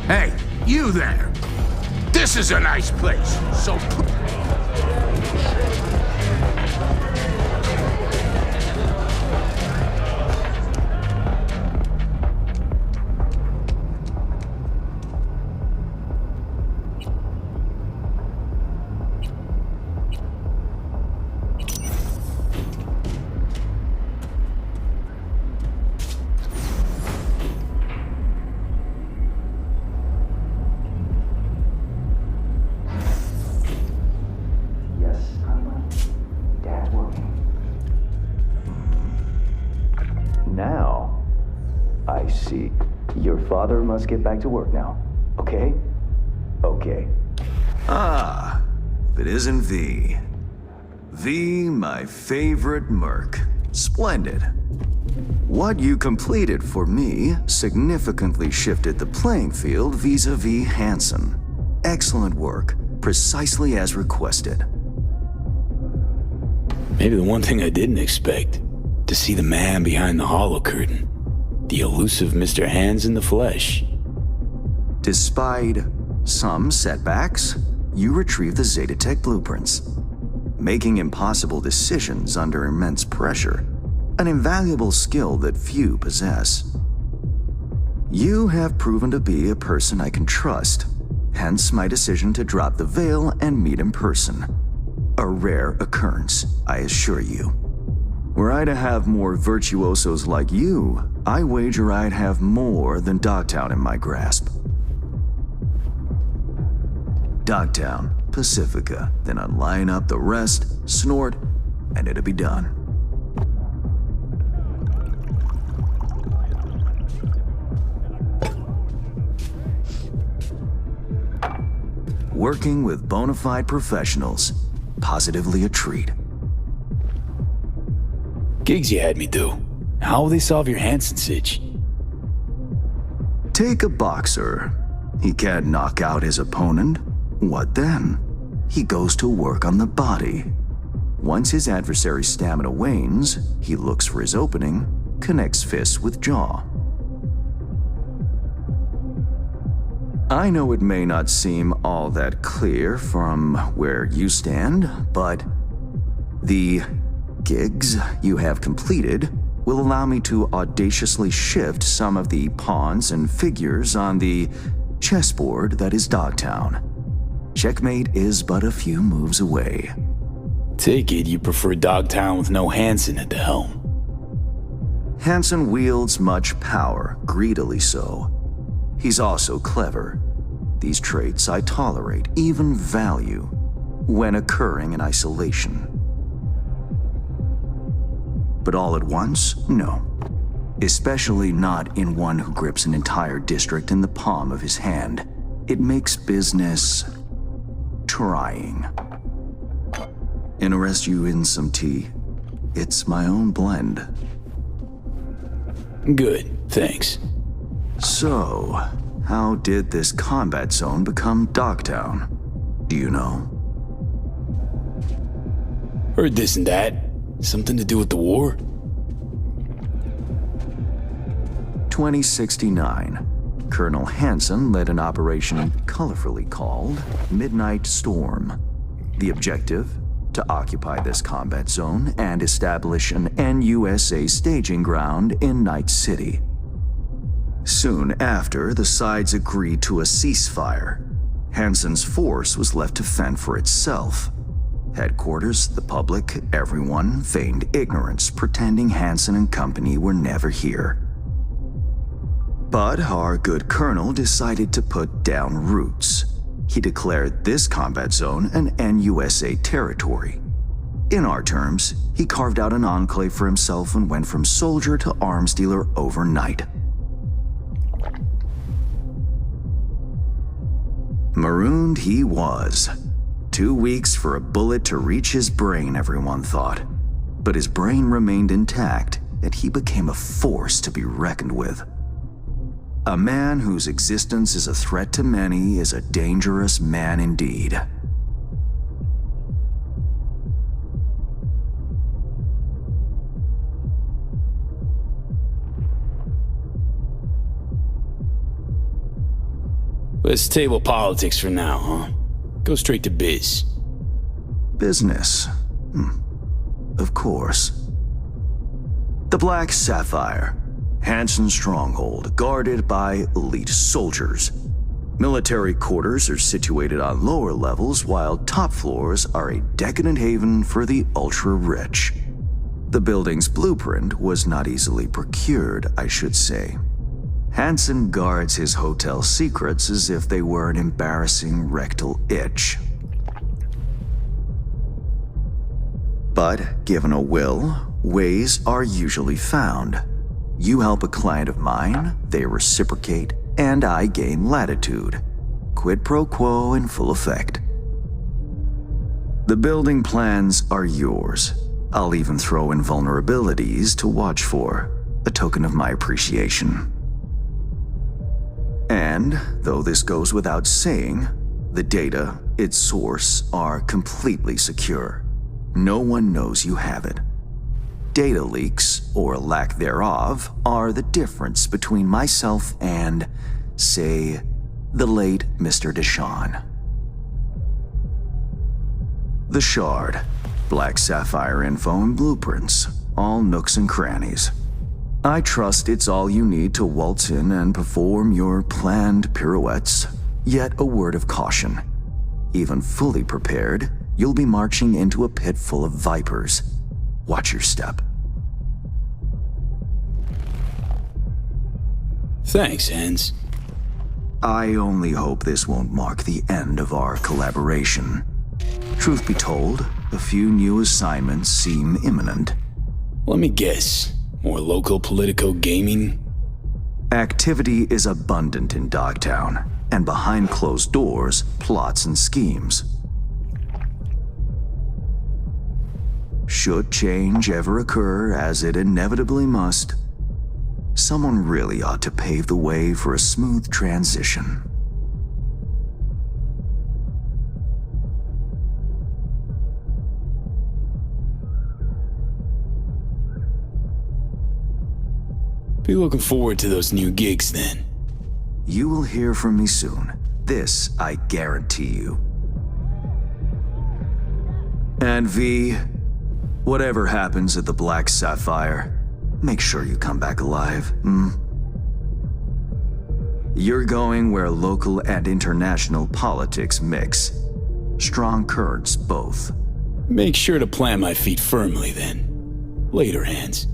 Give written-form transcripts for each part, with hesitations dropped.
Hey, you there. This is a nice place, so... Now, I see. Your father must get back to work now, okay? Okay. Ah, if it isn't V. V, my favorite merc. Splendid. What you completed for me significantly shifted the playing field vis-a-vis Hansen. Excellent work, precisely as requested. Maybe the one thing I didn't expect, to see the man behind the hollow curtain. The elusive Mr. Hands in the flesh. Despite some setbacks, you retrieved the Zetatech blueprints. Making impossible decisions under immense pressure, an invaluable skill that few possess. You have proven to be a person I can trust, hence my decision to drop the veil and meet in person. A rare occurrence, I assure you. Were I to have more virtuosos like you, I wager I'd have more than Dogtown in my grasp. Dogtown, Pacifica, then I'd line up the rest, snort, and it'd be done. Working with bona fide professionals, positively a treat. Gigs you had me do. How will they solve your Hansen sitch? Take a boxer. He can't knock out his opponent. What then? He goes to work on the body. Once his adversary's stamina wanes, he looks for his opening, connects fists with jaw. I know it may not seem all that clear from where you stand, but the gigs you have completed will allow me to audaciously shift some of the pawns and figures on the chessboard that is Dogtown. Checkmate is but a few moves away. Take it you prefer Dogtown with no Hansen at the helm. Hansen wields much power, greedily so. He's also clever. These traits I tolerate, even value, when occurring in isolation. But all at once, no. Especially not in one who grips an entire district in the palm of his hand. It makes business trying. Interest you in some tea? It's my own blend. Good, thanks. So, how did this combat zone become Dogtown? Do you know? Heard this and that. Something to do with the war? 2069. Colonel Hansen led an operation colorfully called Midnight Storm. The objective? To occupy this combat zone and establish an NUSA staging ground in Night City. Soon after, the sides agreed to a ceasefire. Hansen's force was left to fend for itself. Headquarters, the public, everyone feigned ignorance, pretending Hansen and company were never here. But our good colonel decided to put down roots. He declared this combat zone an NUSA territory. In our terms, he carved out an enclave for himself and went from soldier to arms dealer overnight. Marooned he was. 2 weeks for a bullet to reach his brain, everyone thought. But his brain remained intact, and he became a force to be reckoned with. A man whose existence is a threat to many is a dangerous man indeed. Let's table politics for now, huh? Go straight to biz. Business. Of course. The Black Sapphire. Hansen's stronghold, guarded by elite soldiers. Military quarters are situated on lower levels, while top floors are a decadent haven for the ultra-rich. The building's blueprint was not easily procured, I should say. Hansen guards his hotel secrets as if they were an embarrassing rectal itch. But given a will, ways are usually found. You help a client of mine, they reciprocate, and I gain latitude. Quid pro quo in full effect. The building plans are yours. I'll even throw in vulnerabilities to watch for, a token of my appreciation. And, though this goes without saying, the data, its source, are completely secure. No one knows you have it. Data leaks, or lack thereof, are the difference between myself and, say, the late Mr. Deshawn. The Shard, Black Sapphire info and blueprints, all nooks and crannies. I trust it's all you need to waltz in and perform your planned pirouettes, yet a word of caution. Even fully prepared, you'll be marching into a pit full of vipers. Watch your step. Thanks, Hans. I only hope this won't mark the end of our collaboration. Truth be told, a few new assignments seem imminent. Let me guess. More local politico gaming? Activity is abundant in Dogtown, and behind closed doors, plots and schemes. Should change ever occur, as it inevitably must, someone really ought to pave the way for a smooth transition. Be looking forward to those new gigs then. You will hear from me soon. This I guarantee you. And V, whatever happens at the Black Sapphire, make sure you come back alive, You're going where local and international politics mix. Strong currents, both. Make sure to plant my feet firmly then. Later, Hans.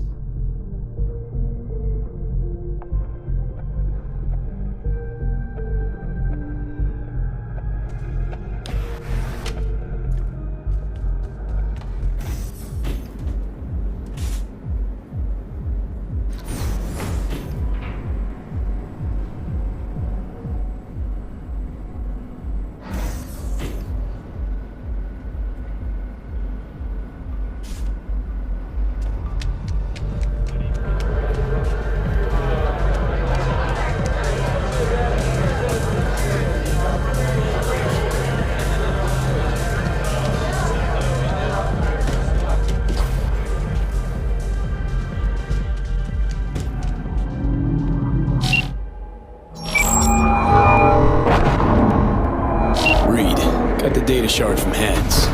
Data shard from Hans.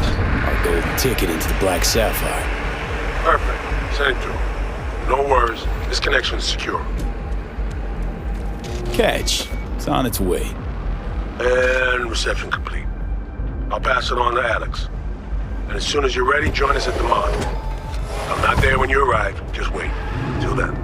Our golden ticket into the Black Sapphire. Perfect. Send it through. No worries. This connection's secure. Catch. It's on its way. And reception complete. I'll pass it on to Alex. And as soon as you're ready, join us at the mod. I'm not there when you arrive. Just wait. Till then.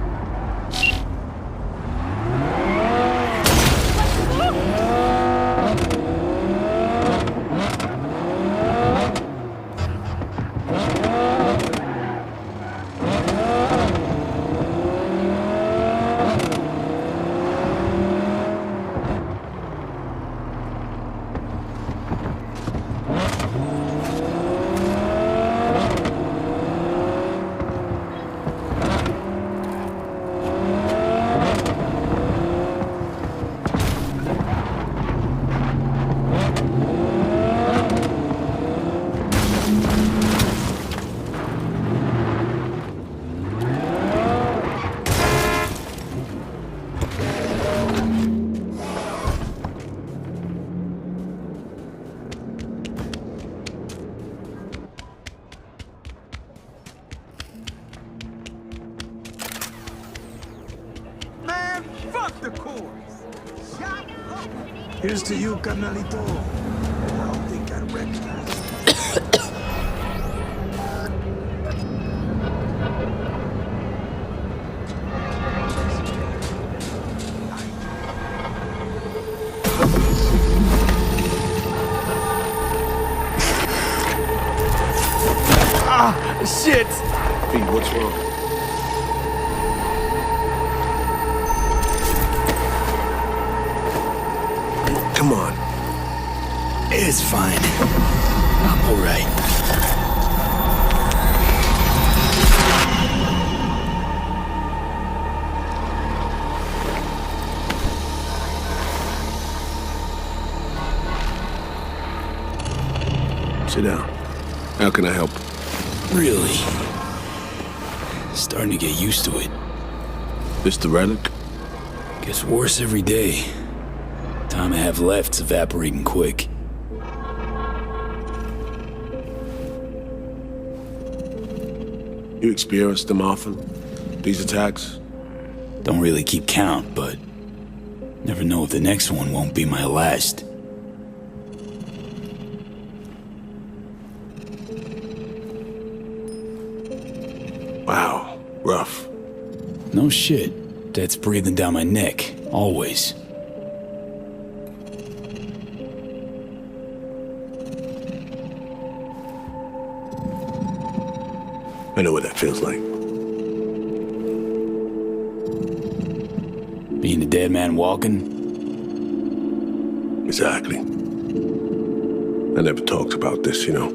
Here's to you, carnalito. I don't think I recognize you. Shit! Pete, what's wrong? Come on. It's fine. I'm all right. Sit down. How can I help? Really? Starting to get used to it. This the relic? Gets worse every day. Time I have left's evaporating quick. You experience them often? These attacks? Don't really keep count, but never know if the next one won't be my last. Wow, rough. No shit. That's breathing down my neck, always. I know what that feels like. Being a dead man walking? Exactly. I never talked about this, you know.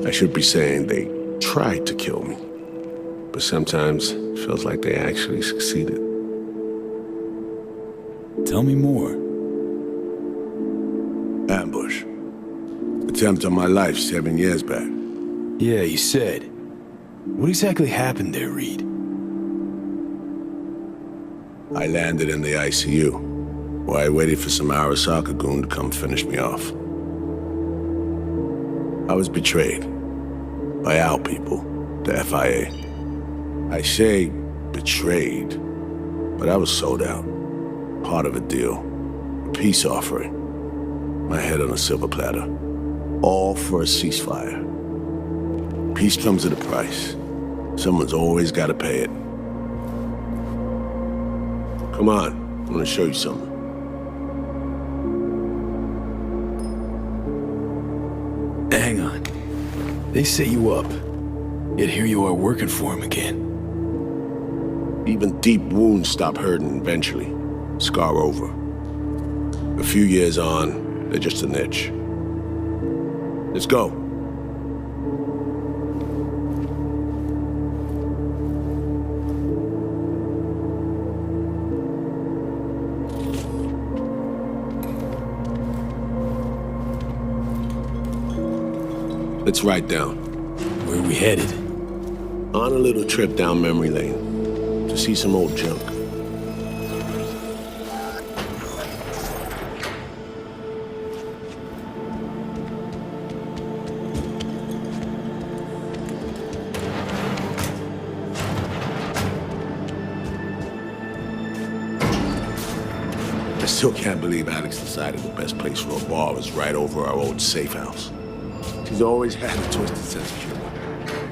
I should be saying they tried to kill me, but sometimes it feels like they actually succeeded. Tell me more. Ambush. Attempt on my life 7 years back. Yeah, you said. What exactly happened there, Reed? I landed in the ICU, where I waited for some Arasaka goon to come finish me off. I was betrayed by our people, the FIA. I say betrayed, but I was sold out. Part of a deal. A peace offering. My head on a silver platter. All for a ceasefire. Peace comes at a price. Someone's always got to pay it. Come on, I want to show you something. Hang on. They set you up. Yet here you are working for him again. Even deep wounds stop hurting eventually. Scar over. A few years on, they're just an itch. Let's go. Let's write down. Where are we headed? On a little trip down memory lane to see some old junk. I still can't believe Alex decided the best place for a bar was right over our old safe house. She's always had a twisted sense of humor.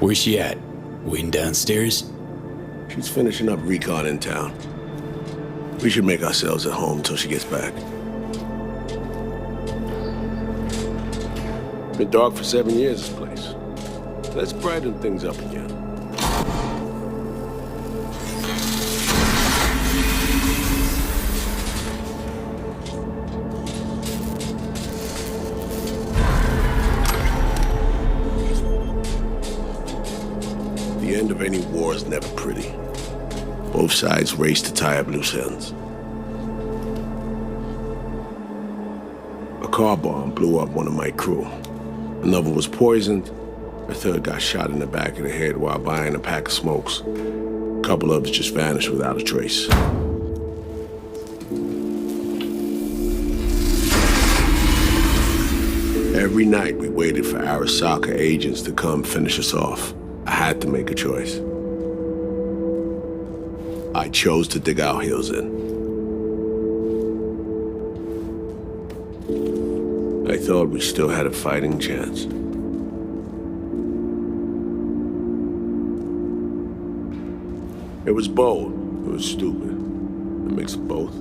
Where's she at? Waiting downstairs? She's finishing up recon in town. We should make ourselves at home until she gets back. Been dark for 7 years, this place. Let's brighten things up again. The end of any war is never pretty. Both sides race to tie up loose ends. A car bomb blew up one of my crew. Another was poisoned. A third got shot in the back of the head while buying a pack of smokes. A couple others just vanished without a trace. Every night we waited for Arasaka agents to come finish us off. I had to make a choice. I chose to dig our heels in. I thought we still had a fighting chance. It was bold. It was stupid. A mix of both.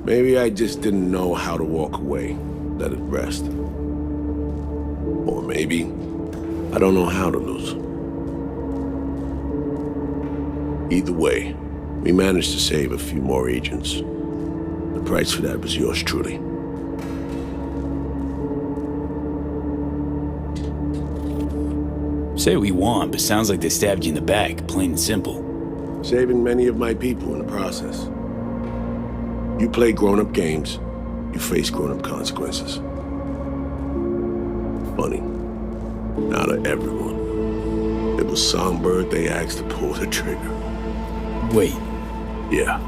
Maybe I just didn't know how to walk away, let it rest. Or maybe I don't know how to lose. Either way, we managed to save a few more agents. The price for that was yours truly. Say what you want, but sounds like they stabbed you in the back, plain and simple. Saving many of my people in the process. You play grown-up games, you face grown-up consequences. Funny. Out of everyone, it was Songbird they asked to pull the trigger. Wait, Yeah.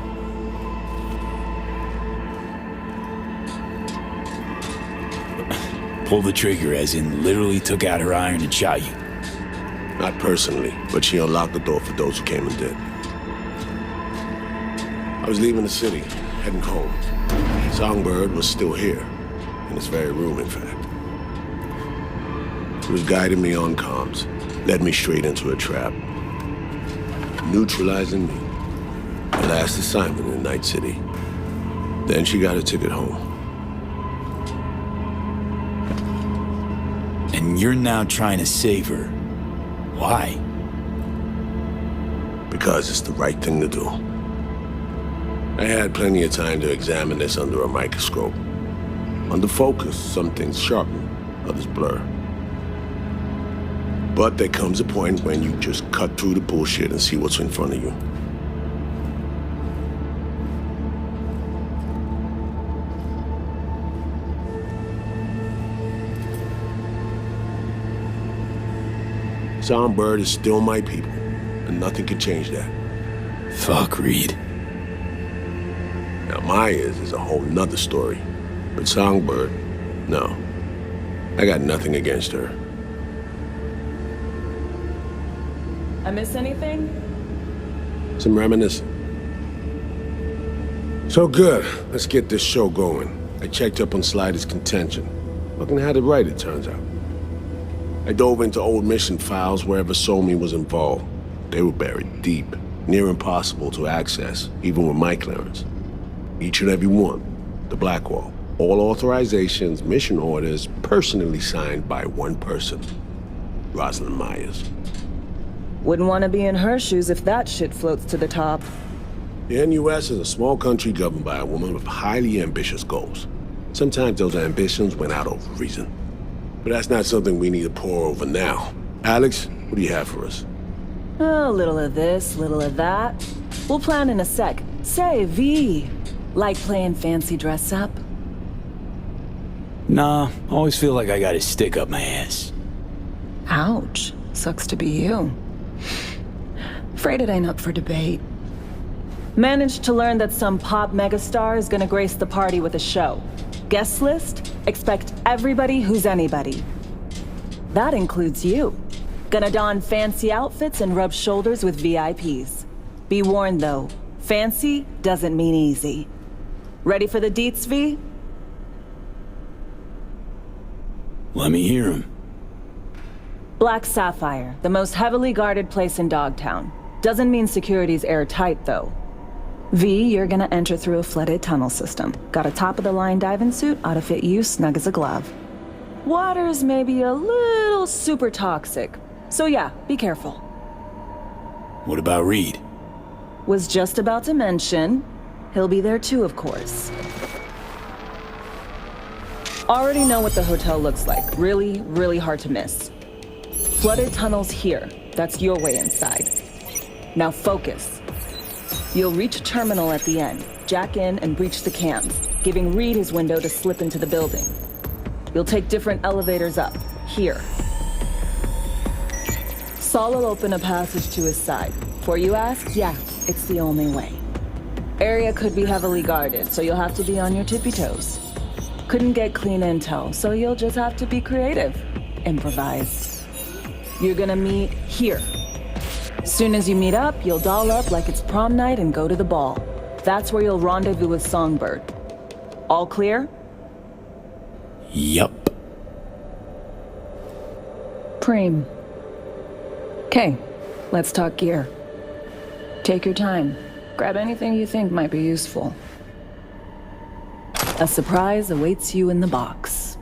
pull the trigger as in literally took out her iron and shot you. Not personally, but she unlocked the door for those who came and did. I was leaving the city, heading home. Songbird was still here, in this very room, in fact. He was guiding me on comms, led me straight into a trap, neutralizing me. My last assignment in Night City. Then she got a ticket home. And you're now trying to save her. Why? Because it's the right thing to do. I had plenty of time to examine this under a microscope. Under focus, some things sharpen, others blur. But there comes a point when you just cut through the bullshit and see what's in front of you. Songbird is still my people, and nothing can change that. Fuck, Reed. Now, Myers is a whole nother story. But Songbird, no. I got nothing against her. I miss anything? Some reminiscing. So good. Let's get this show going. I checked up on Slider's contention. Fucking had it right, it turns out. I dove into old mission files wherever Somi was involved. They were buried deep, near impossible to access, even with my clearance. Each and every one, the Blackwall. All authorizations, mission orders, personally signed by one person, Rosalind Myers. Wouldn't want to be in her shoes if that shit floats to the top. The NUS is a small country governed by a woman with highly ambitious goals. Sometimes those ambitions went out over reason. But that's not something we need to pour over now. Alex, what do you have for us? A little of this, little of that. We'll plan in a sec. Say, V, like playing fancy dress up? Nah, always feel like I got a stick up my ass. Ouch. Sucks to be you. Afraid it ain't up for debate. Managed to learn that some pop megastar is gonna grace the party with a show. Guest list? Expect everybody who's anybody. That includes you. Gonna don fancy outfits and rub shoulders with VIPs. Be warned though, fancy doesn't mean easy. Ready for the deets, V? Let me hear him. Black Sapphire, the most heavily guarded place in Dogtown. Doesn't mean security's airtight though. V, you're gonna enter through a flooded tunnel system. Got a top-of-the-line diving suit, ought to fit you snug as a glove. Water's maybe a little super toxic. So yeah, be careful. What about Reed? Was just about to mention, he'll be there too, of course. Already know what the hotel looks like. Really, really hard to miss. Flooded tunnels here. That's your way inside. Now focus. You'll reach a terminal at the end, jack in and breach the cams, giving Reed his window to slip into the building. You'll take different elevators up, here. Saul will open a passage to his side. Before you ask, yeah, it's the only way. Area could be heavily guarded, so you'll have to be on your tippy toes. Couldn't get clean intel, so you'll just have to be creative. Improvise. You're gonna meet here. Soon as you meet up, you'll doll up like it's prom night and go to the ball. That's where you'll rendezvous with Songbird. All clear? Yup. Preem. Okay, let's talk gear. Take your time. Grab anything you think might be useful. A surprise awaits you in the box.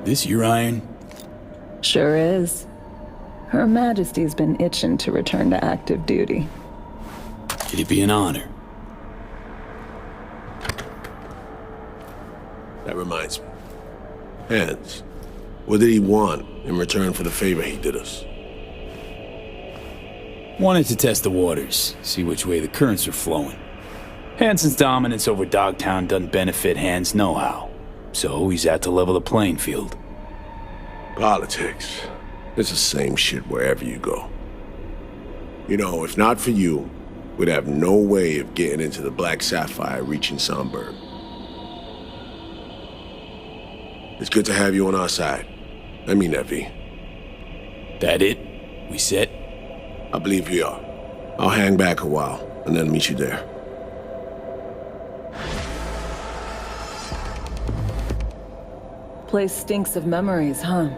This your iron? Sure is. Her Majesty's been itching to return to active duty. It'd be an honor. That reminds me. Hans, what did he want in return for the favor he did us? Wanted to test the waters, see which way the currents are flowing. Hansen's dominance over Dogtown doesn't benefit Hans know-how, so he's out to level the playing field. Politics. It's the same shit wherever you go. You know, if not for you, we'd have no way of getting into the Black Sapphire reaching Songbird. It's good to have you on our side. I mean that, V. That it? We set? I believe we are. I'll hang back a while, and then meet you there. Place stinks of memories, huh?